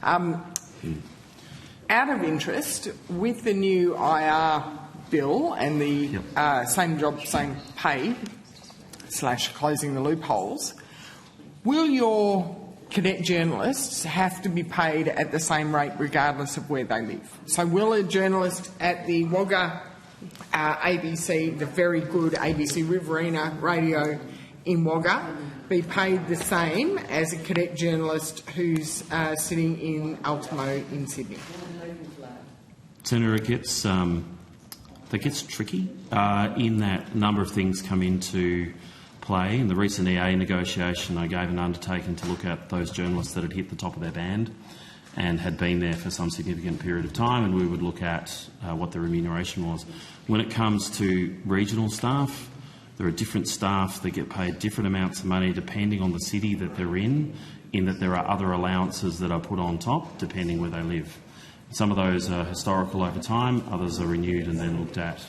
Out of interest, with the new IR bill and the same job, same pay / closing the loopholes, will your cadet journalists have to be paid at the same rate regardless of where they live? So will a journalist at the Wagga ABC, the very good ABC Riverina radio in Wagga, be paid the same as a cadet journalist who's sitting in Ultimo in Sydney? Senator, it gets tricky in that a number of things come into play. In the recent EA negotiation, I gave an undertaking to look at those journalists that had hit the top of their band and had been there for some significant period of time, and we would look at what their remuneration was. When it comes to regional staff, there are different staff that get paid different amounts of money depending on the city that they're in that there are other allowances that are put on top depending where they live. Some of those are historical over time, others are renewed and then looked at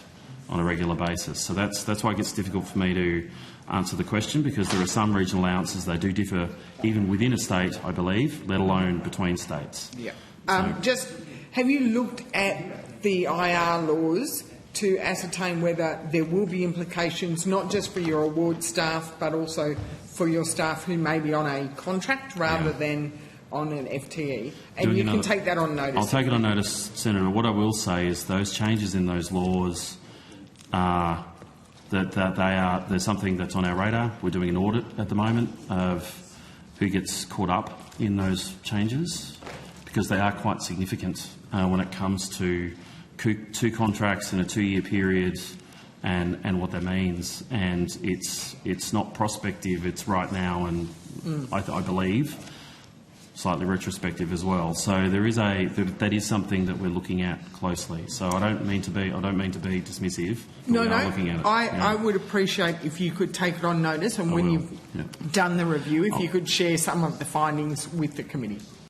on a regular basis. So that's why it gets difficult for me to answer the question, because there are some regional allowances, they do differ even within a state, I believe, let alone between states. Yeah. Have you looked at the IR laws to ascertain whether there will be implications not just for your award staff but also for your staff who may be on a contract rather than on an FTE? And you can take that on notice. I'll take it on notice, Senator. What I will say is those changes in those laws are there's something that's on our radar. We're doing an audit at the moment of who gets caught up in those changes, because they are quite significant when it comes to two contracts in a 2-year period and what that means. And it's not prospective, it's right now, and I believe slightly retrospective as well. So that is something that we're looking at closely. So I don't mean to be dismissive. No, looking at it. I would appreciate if you could take it on notice, and when you've done the review, if you could share some of the findings with the committee.